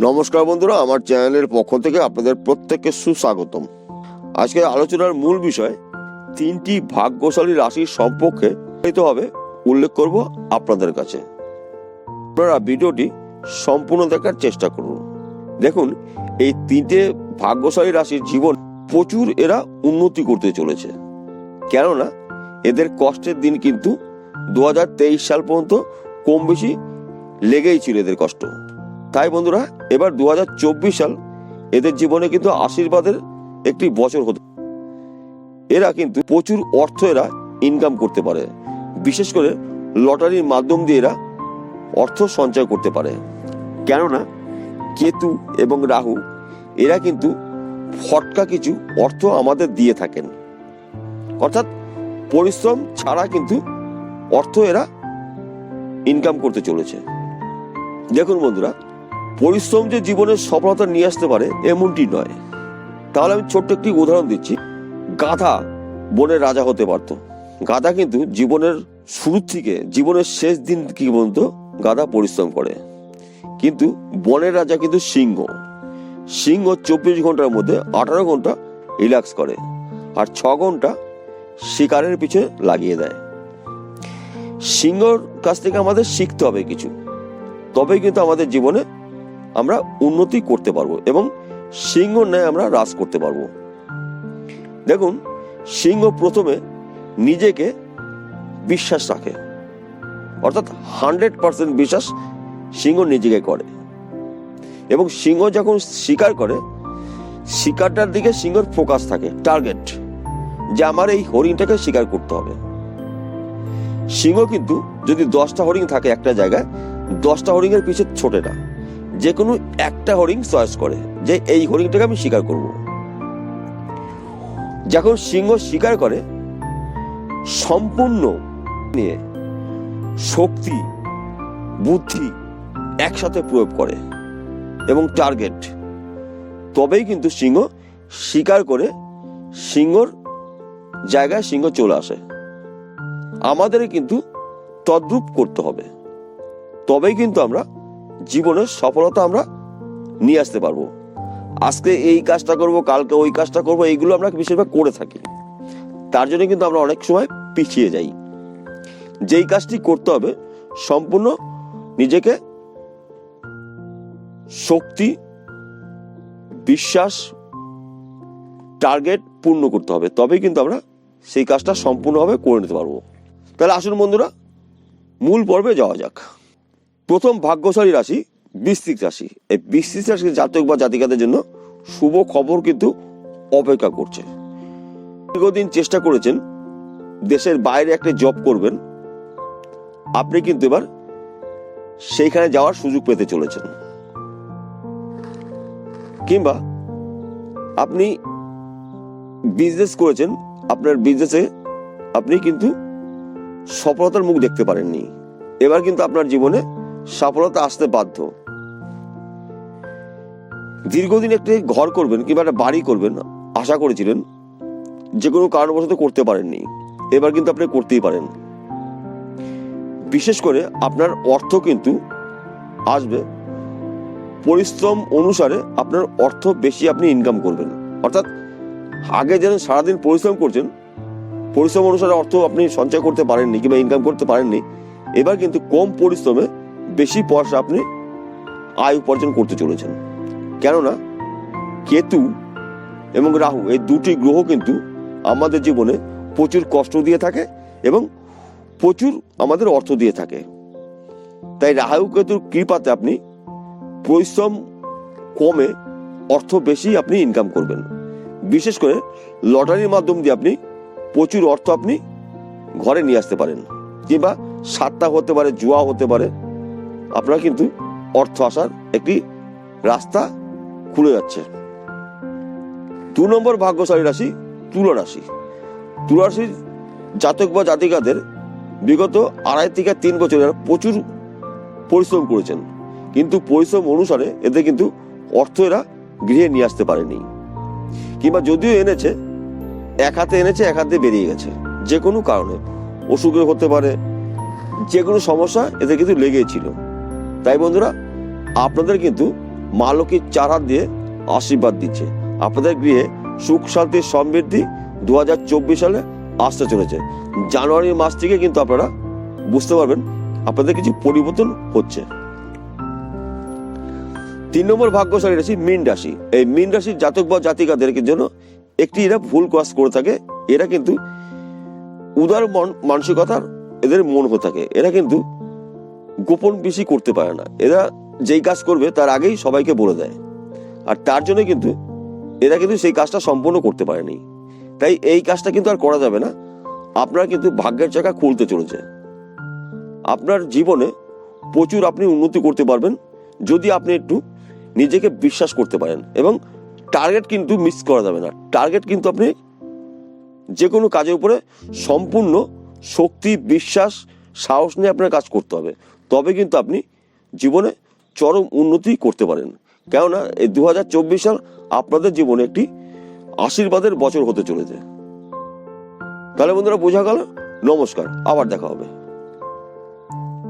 নমস্কার বন্ধুরা, আমার চ্যানেলের পক্ষ থেকে আপনাদের প্রত্যেককে সুস্বাগতম। আজকের আলোচনার মূল বিষয় তিনটি ভাগ্যশালী রাশির সম্পর্কে হবে উল্লেখ করব আপনাদের কাছে। আপনারা ভিডিওটি সম্পূর্ণ দেখার চেষ্টা করুন। দেখুন, এই তিনটে ভাগ্যশালী রাশির জীবন প্রচুর এরা উন্নতি করতে চলেছে, কেননা এদের কষ্টের দিন কিন্তু 2023 সাল পর্যন্ত কম বেশি লেগেই ছিল এদের কষ্ট। তাই বন্ধুরা, এবার 2024 সাল এদের জীবনে কিন্তু আশীর্বাদের একটি বছর হতে। এরা কিন্তু প্রচুর অর্থ এরা ইনকাম করতে পারে, বিশেষ করে লটারির মাধ্যম দিয়ে এরা অর্থ সঞ্চয় করতে পারে, কেননা কেতু এবং রাহু এরা কিন্তু ফটকা কিছু অর্থ আমাদের দিয়ে থাকেন, অর্থাৎ পরিশ্রম ছাড়া কিন্তু অর্থ এরা ইনকাম করতে চলেছে। দেখুন বন্ধুরা, পরিশ্রম যে জীবনের সফলতা নিয়ে আসতে পারে এমনটি নয়। তাহলে আমি ছোট্ট একটি উদাহরণ দিচ্ছি। গাধা বনের রাজা হতে পারত। গাধা কিন্তু জীবনের শুরু থেকে জীবনের শেষ দিন কি পর্যন্ত গাধা পরিশ্রম করে, কিন্তু বনের রাজা কিন্তু সিংহ। সিংহ 24 ঘন্টার মধ্যে 18 ঘন্টা রিল্যাক্স করে আর 6 ঘন্টা শিকারের পিছনে লাগিয়ে দেয়। সিংহর কাছ থেকে আমাদের শিখতে হবে কিছু, তবেই কিন্তু আমাদের জীবনে আমরা উন্নতি করতে পারবো এবং সিংহর ন্যায় আমরা রাজ করতে পারবো। দেখুন, সিংহ প্রথমে নিজেকে বিশ্বাস রাখে, অর্থাৎ 100% বিশ্বাস সিংহ নিজেকে করে, এবং সিংহ যখন শিকার করে শিকারটার দিকে সিংহর ফোকাস থাকে, টার্গেট, যে আমার এই হরিণটাকে শিকার করতে হবে। সিংহ কিন্তু যদি 10টা হরিণ থাকে একটা জায়গায়, 10টা হরিণের পিছে ছোটে না, যে কোনো একটা হরিণ চয়েস করে যে এই হরিণটাকে আমি শিকার করব। যখন সিংহ শিকার করে সম্পূর্ণ নিয়ে শক্তি বুদ্ধি একসাথে প্রয়োগ করে এবং টার্গেট, তবেই কিন্তু সিংহ শিকার করে সিংহর জায়গায় সিংহ চলে আসে। আমাদের কিন্তু তদ্রূপ করতে হবে, তবেই কিন্তু আমরা জীবনের সফলতা আমরা নিয়ে আসতে পারবো। আজকে এই কাজটা করব, কালকে ওই কাজটা করব, এইগুলো আমরা বেশিরভাগ করে থাকি। তার জন্য কিন্তু আমরা অনেক সময় পিছিয়ে যাই। যেই কাজটি করতে হবে সম্পূর্ণ নিজেকে শক্তি বিশ্বাস টার্গেট পূর্ণ করতে হবে, তবেই কিন্তু আমরা সেই কাজটা সম্পূর্ণভাবে করে নিতে পারবো। তাহলে আসুন বন্ধুরা, মূল পর্বে যাওয়া যাক। প্রথম ভাগ্যশালী রাশি বৃশ্চিক রাশি। এই বৃশ্চিক রাশির জাতক বা জাতিকাদের জন্য শুভ খবর কিন্তু অপেক্ষা করছে। দীর্ঘদিন চেষ্টা করেছেন দেশের বাইরে একটা জব করবেন, আপনি কিন্তু এবার সেইখানে যাওয়ার সুযোগ পেতে চলেছেন। কিংবা আপনি বিজনেস করেছেন, আপনার বিজনেসে আপনি কিন্তু সফলতার মুখ দেখতে পারেননি, এবার কিন্তু আপনার জীবনে সফলতা আসতে বাধ্য। দীর্ঘদিন একটি ঘর করবেন কিংবা একটা বাড়ি করবেন আশা করেছিলেন, যে কোনো কারণবশত করতে পারেননি, এবার কিন্তু আপনি করতেই পারেন। বিশেষ করে আপনার অর্থ কিন্তু আসবে পরিশ্রম অনুসারে, আপনার অর্থ বেশি আপনি ইনকাম করবেন। অর্থাৎ আগে যেন সারাদিন পরিশ্রম করছেন, পরিশ্রম অনুসারে অর্থ আপনি সঞ্চয় করতে পারেননি কিংবা ইনকাম করতে পারেননি, এবার কিন্তু কম পরিশ্রমে বেশি পয়সা আপনি আয় উপার্জন করতে চলেছেন। কেননা কেতু এবং রাহু এই দুটি গ্রহ কিন্তু আমাদের জীবনে প্রচুর কষ্ট দিয়ে থাকে এবং প্রচুর আমাদের অর্থ দিয়ে থাকে। তাই রাহু কেতুর কৃপাতে আপনি পরিশ্রম কমে অর্থ বেশি আপনি ইনকাম করবেন। বিশেষ করে লটারির মাধ্যম দিয়ে আপনি প্রচুর অর্থ আপনি ঘরে নিয়ে আসতে পারেন, কিংবা সাতটা হতে পারে, জুয়া হতে পারে, আপনার কিন্তু অর্থ আসার একটি রাস্তা খুলে যাচ্ছে। 2 নম্বর ভাগ্যশালী রাশি তুলা রাশি। তুলা রাশির জাতক বা জাতিকাদের বিগত 2.5 থেকে 3 বছর প্রচুর পরিশ্রম করেছেন, কিন্তু পরিশ্রম অনুসারে এদের কিন্তু অর্থ এরা গৃহে নিয়ে আসতে পারেনি, কিংবা যদিও এনেছে এক হাতে এনেছে এক হাতে বেরিয়ে গেছে। যে কোনো কারণে অসুখে হতে পারে, যে কোনো সমস্যা এদের কিন্তু লেগেই ছিল। তাই বন্ধুরা, আপনাদের কিন্তু মা লক্ষ্মীর 4 হাত দিয়ে আশীর্বাদ দিচ্ছে। আপনাদের গৃহে সুখ শান্তি সমৃদ্ধি 2024 সালে আসতে চলেছে। জানুয়ারি মাস থেকে কিন্তু আপনারা বুঝতে পারবেন আপনাদের কিছু পরিবর্তন হচ্ছে। 3 নম্বর ভাগ্যশালী রাশি মীন রাশি। এই মীন রাশির জাতক বা জাতিকাদের জন্য একটি এরা ভুল কাজ করে থাকে। এরা কিন্তু উদার মানসিকতার এদের মন হয়ে থাকে। এরা কিন্তু গোপন বেশি করতে পারে না। এরা যেই কাজ করবে তার আগেই সবাইকে বলে দেয়, আর তার জন্য কিন্তু এরা কিন্তু সেই কাজটা সম্পূর্ণ করতে পারেনি। তাই এই কাজটা কিন্তু আর করা যাবে না। আপনার কিন্তু ভাগ্যের চাকা খুলতে চলেছে। আপনার জীবনে প্রচুর আপনি উন্নতি করতে পারবেন যদি আপনি একটু নিজেকে বিশ্বাস করতে পারেন, এবং টার্গেট কিন্তু মিস করা যাবে না। টার্গেট কিন্তু আপনি যে কোনো কাজের উপরে সম্পূর্ণ শক্তি, বিশ্বাস, সাহস নিয়ে আপনার কাজ করতে হবে। তবে কিন্তু আপনি জীবনে চরম উন্নতি করতে পারেন। কেননা এই 2024 সাল আপনাদের জীবনে একটি আশীর্বাদের বছর হতে চলেছে। তাহলে বন্ধুরা বোঝা গেল। নমস্কার, আবার দেখা হবে।